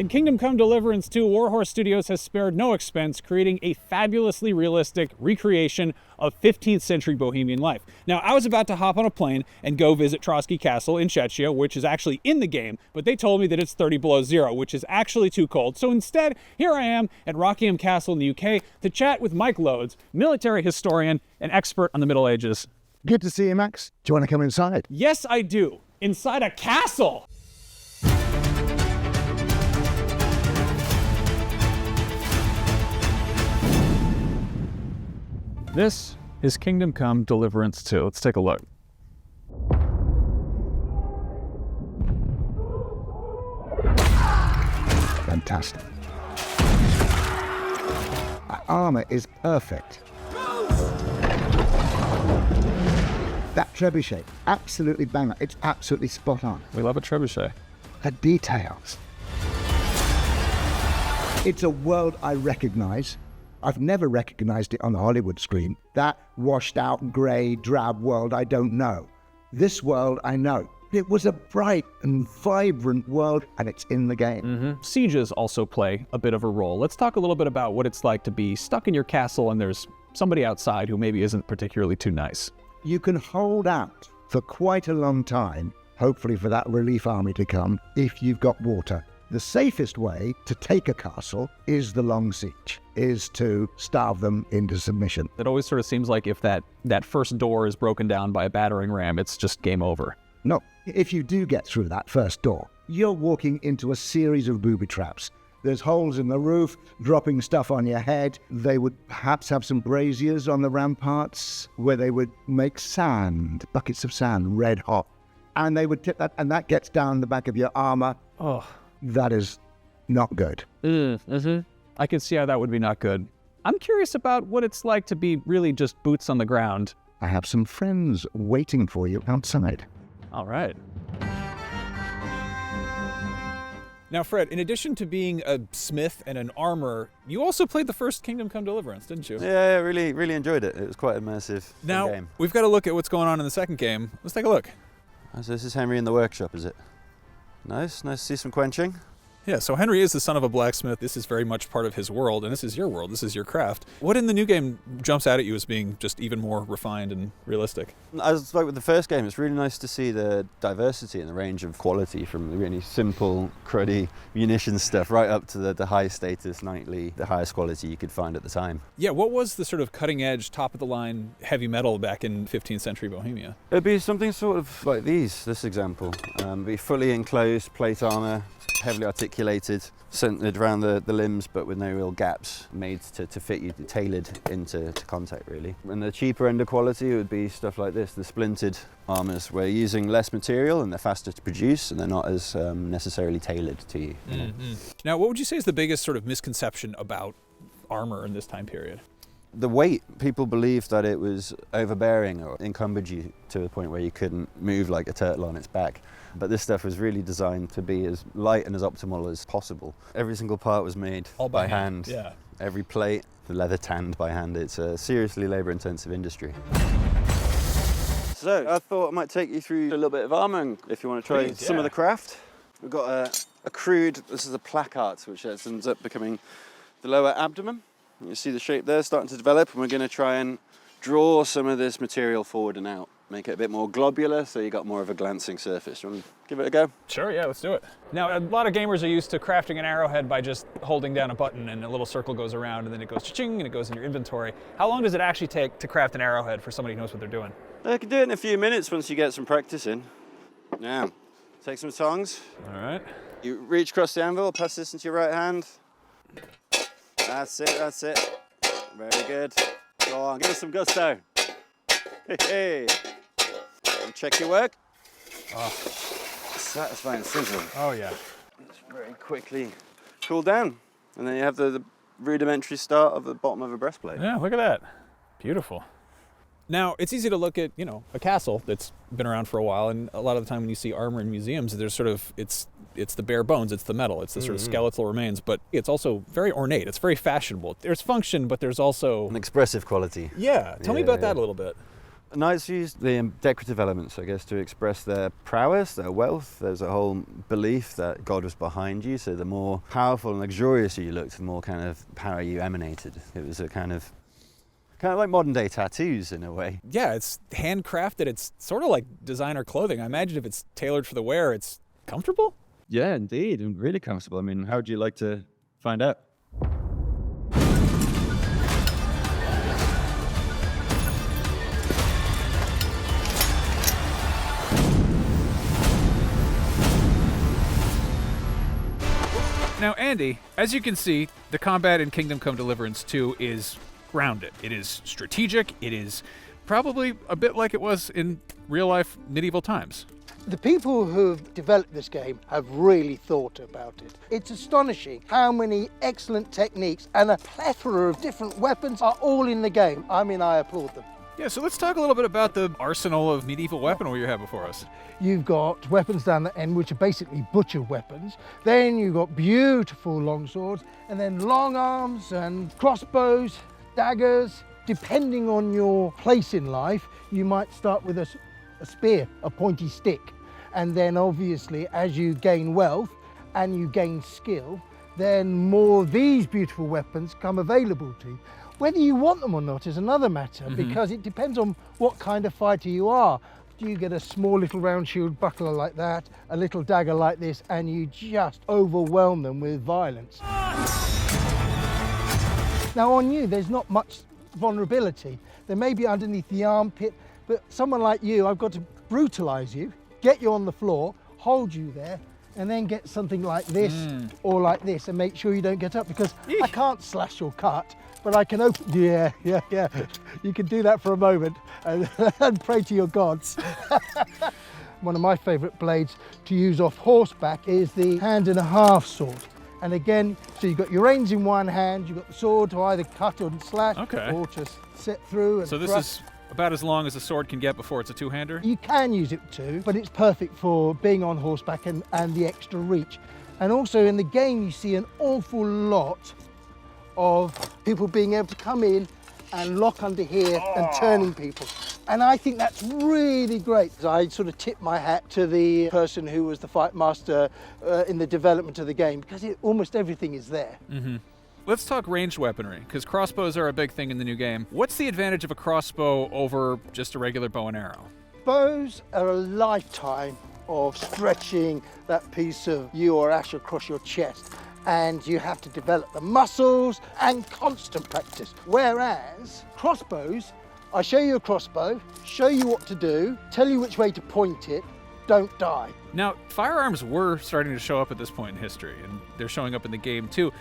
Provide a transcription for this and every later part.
In Kingdom Come Deliverance 2, Warhorse Studios has spared no expense, creating a fabulously realistic recreation of 15th century Bohemian life. Now, I was about to hop on a plane and go visit Trotsky Castle in Czechia, which is actually in the game, but they told me that it's 30 below zero, which is actually too cold. So instead, here I am at Rockingham Castle in the UK to chat with Mike Loades, military historian and expert on the Middle Ages. Good to see you, Max. Do you want to come inside? Yes, I do. Inside a castle. This is Kingdom Come Deliverance 2. Let's take a look. Fantastic. That armor is perfect. That trebuchet, absolutely bang on. It's absolutely spot on. We love a trebuchet. The details. It's a world I recognize. I've never recognized it on the Hollywood screen. That washed out, grey, drab world I don't know. This world I know. It was a bright and vibrant world, and it's in the game. Sieges also play a bit of a role. Let's talk a little bit about what it's like to be stuck in your castle and there's somebody outside who maybe isn't particularly too nice. You can hold out for quite a long time, hopefully for that relief army to come, if you've got water. The safest way to take a castle is the long siege, is to starve them into submission. It always sort of seems like if that first door is broken down by a battering ram, it's just game over. No, if you do get through that first door, you're walking into a series of booby traps. There's holes in the roof, dropping stuff on your head. They would perhaps have some braziers on the ramparts where they would make sand, buckets of sand, red hot. And they would tip that, and that gets down the back of your armor. Oh. That is not good. I can see how that would be not good. I'm curious about what it's like to be really just boots on the ground. I have some friends waiting for you outside. All right. Now, Fred, in addition to being a smith and an armorer, you also played the first Kingdom Come Deliverance, didn't you? Yeah, really enjoyed it. It was quite immersive now, game. We've got to look at what's going on in the second game. Let's take a look. So this is Henry in the workshop, is it? Nice to see some quenching. Yeah, so Henry is the son of a blacksmith. This is very much part of his world, and this is your world. This is your craft. What in the new game jumps out at you as being just even more refined and realistic? As like with the first game, it's really nice to see the diversity and the range of quality from the really simple, cruddy munitions stuff right up to the high status, knightly, the highest quality you could find at the time. Yeah, what was the sort of cutting edge, top of the line heavy metal back in 15th century Bohemia? It'd be something sort of like this example. Be fully enclosed plate armor, heavily articulated, centered around the limbs, but with no real gaps, made to fit you, tailored into contact, really. And the cheaper end of quality would be stuff like this, the splintered armors, where you're using less material and they're faster to produce and they're not as necessarily tailored to you. Now, what would you say is the biggest sort of misconception about armor in this time period? The weight, people believed that it was overbearing or encumbered you to the point where you couldn't move like a turtle on its back. But this stuff was really designed to be as light and as optimal as possible. Every single part was made all by hand. Yeah. Every plate, the leather tanned by hand. It's a seriously labor-intensive industry. So I thought I might take you through a little bit of armor, and if you want to try some of the craft. We've got a crude, this is a placard, which ends up becoming the lower abdomen. You see the shape there starting to develop, and we're going to try and draw some of this material forward and out. Make it a bit more globular, so you got more of a glancing surface. You want to give it a go? Sure, yeah, let's do it. Now, a lot of gamers are used to crafting an arrowhead by just holding down a button and a little circle goes around and then it goes cha-ching and it goes in your inventory. How long does it actually take to craft an arrowhead for somebody who knows what they're doing? You can do it in a few minutes once you get some practice in. Now, take some tongs. All right. You reach across the anvil, pass this into your right hand. That's it. Very good. Go on, give us some gusto. Hey. And check your work. Oh. Satisfying sizzle. Oh yeah. Just very quickly cool down. And then you have the rudimentary start of the bottom of a breastplate. Yeah, look at that. Beautiful. Now, it's easy to look at, a castle that's been around for a while, and a lot of the time when you see armor in museums, there's sort of, it's the bare bones, it's the metal, it's the sort of skeletal remains, but it's also very ornate, it's very fashionable. There's function, but there's also... an expressive quality. Yeah, tell me about that a little bit. Knights use the decorative elements, I guess, to express their prowess, their wealth. There's a whole belief that God was behind you, so the more powerful and luxurious you looked, the more kind of power you emanated. It was a kind of like modern day tattoos in a way. Yeah, it's handcrafted. It's sort of like designer clothing. I imagine if it's tailored for the wearer, it's comfortable? Yeah, indeed, and really comfortable. I mean, how would you like to find out? Now, Andy, as you can see, the combat in Kingdom Come Deliverance 2 is grounded. It is strategic. It is probably a bit like it was in real-life medieval times. The people who've developed this game have really thought about it. It's astonishing how many excellent techniques and a plethora of different weapons are all in the game. I mean, I applaud them. Yeah, so let's talk a little bit about the arsenal of medieval weaponry you have before us. You've got weapons down the end, which are basically butcher weapons. Then you've got beautiful long swords, and then long arms and crossbows, daggers. Depending on your place in life, you might start with a spear, a pointy stick. And then obviously, as you gain wealth and you gain skill, then more of these beautiful weapons come available to you. Whether you want them or not is another matter, because it depends on what kind of fighter you are. Do you get a small little round shield buckler like that, a little dagger like this, and you just overwhelm them with violence? Now on you, there's not much vulnerability. There may be underneath the armpit, but someone like you, I've got to brutalize you, get you on the floor, hold you there, and then get something like this or like this and make sure you don't get up, because I can't slash or cut, but I can open. Yeah. You can do that for a moment and pray to your gods. One of my favorite blades to use off horseback is the hand and a half sword. And again, so you've got your reins in one hand, you've got the sword to either cut or slash, or just set through and So this is about as long as a sword can get before it's a two-hander? You can use it too, but it's perfect for being on horseback and the extra reach. And also in the game, you see an awful lot of people being able to come in and lock under here and turning people. And I think that's really great. I sort of tip my hat to the person who was the fight master in the development of the game, because almost everything is there. Let's talk ranged weaponry, because crossbows are a big thing in the new game. What's the advantage of a crossbow over just a regular bow and arrow? Bows are a lifetime of stretching that piece of yew or ash across your chest, and you have to develop the muscles and constant practice. Whereas crossbows, I show you a crossbow, show you what to do, tell you which way to point it, don't die. Now, firearms were starting to show up at this point in history, and they're showing up in the game too,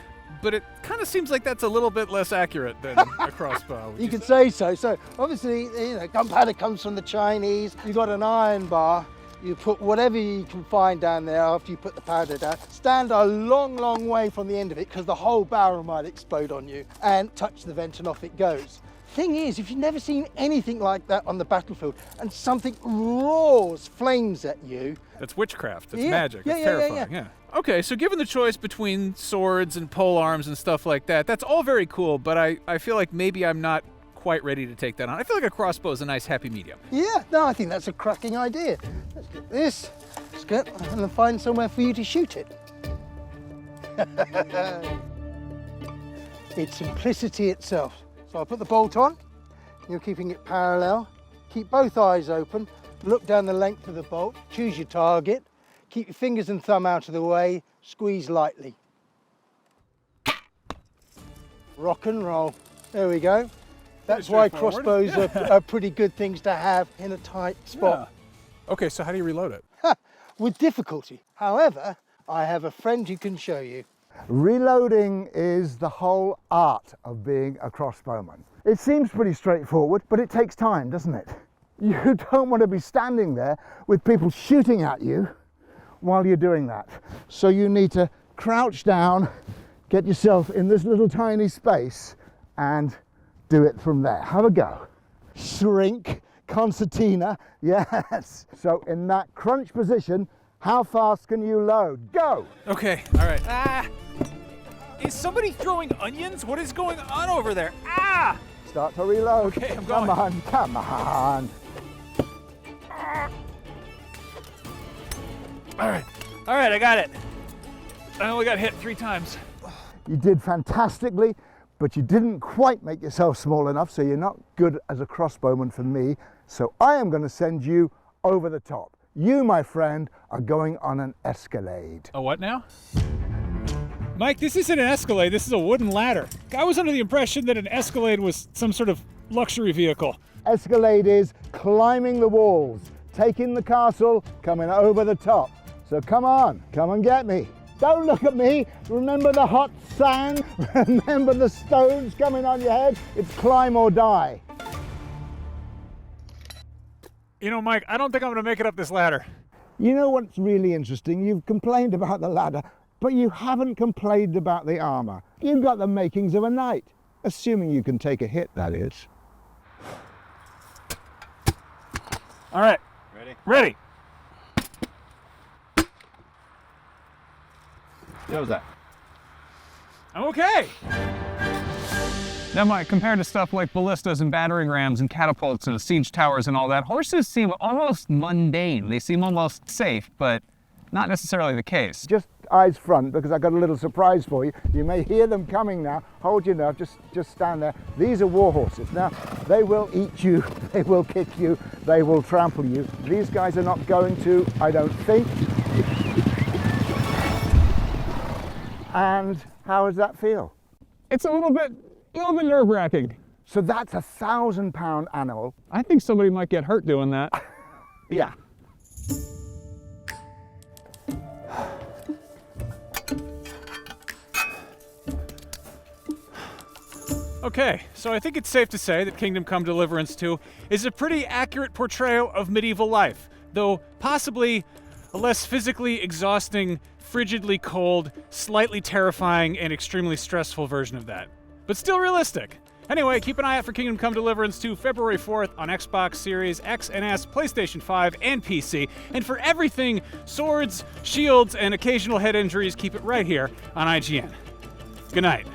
but it kind of seems like that's a little bit less accurate than a crossbow. You could say so. So obviously, gunpowder comes from the Chinese. You've got an iron bar. You put whatever you can find down there after you put the powder down. Stand a long, long way from the end of it, because the whole barrel might explode on you, and touch the vent and off it goes. Thing is, if you've never seen anything like that on the battlefield and something roars flames at you... That's witchcraft. It's magic. It's terrifying. Yeah. Okay, so given the choice between swords and pole arms and stuff like that, that's all very cool, but I feel like maybe I'm not quite ready to take that on. I feel like a crossbow is a nice happy medium. Yeah, no, I think that's a cracking idea. Let's get this, let's get, and then find somewhere for you to shoot it. It's simplicity itself. So I'll put the bolt on, you're keeping it parallel, keep both eyes open, look down the length of the bolt, choose your target, keep your fingers and thumb out of the way, squeeze lightly. Rock and roll. There we go. That's why crossbows are pretty good things to have in a tight spot. Yeah. Okay, so how do you reload it? With difficulty. However, I have a friend who can show you. Reloading is the whole art of being a crossbowman. It seems pretty straightforward, but it takes time, doesn't it? You don't want to be standing there with people shooting at you while you're doing that. So you need to crouch down, get yourself in this little tiny space, and do it from there. Have a go. Shrink, concertina, yes. So in that crunch position, how fast can you load? Go! Okay, all right. Is somebody throwing onions? What is going on over there? Start to reload. Okay, I'm going. Come on. All right, I got it. I only got hit 3 times. You did fantastically, but you didn't quite make yourself small enough, so you're not good as a crossbowman for me. So I am going to send you over the top. You, my friend, are going on an escalade. A what now? Mike, this isn't an Escalade, this is a wooden ladder. I was under the impression that an Escalade was some sort of luxury vehicle. Escalade is climbing the walls, taking the castle, coming over the top. So come on, come and get me. Don't look at me. Remember the hot sand? Remember the stones coming on your head? It's climb or die. You know, Mike, I don't think I'm gonna make it up this ladder. You know what's really interesting? You've complained about the ladder, but you haven't complained about the armor. You've got the makings of a knight. Assuming you can take a hit, that is. All right. Ready. What was that? I'm okay. Now, Mike, compared to stuff like ballistas and battering rams and catapults and siege towers and all that, horses seem almost mundane. They seem almost safe, but not necessarily the case. Just eyes front, because I've got a little surprise for you. You may hear them coming now. Hold your nerve, just stand there. These are war horses. Now, they will eat you, they will kick you, they will trample you. These guys are not going to, I don't think. And how does that feel? It's a little bit nerve-wracking. So that's a 1,000-pound animal. I think somebody might get hurt doing that. Yeah. Okay, so I think it's safe to say that Kingdom Come Deliverance 2 is a pretty accurate portrayal of medieval life, though possibly a less physically exhausting, frigidly cold, slightly terrifying, and extremely stressful version of that. But still realistic. Anyway, keep an eye out for Kingdom Come Deliverance 2 February 4th on Xbox Series X and S, PlayStation 5, and PC. And for everything swords, shields, and occasional head injuries, keep it right here on IGN. Good night.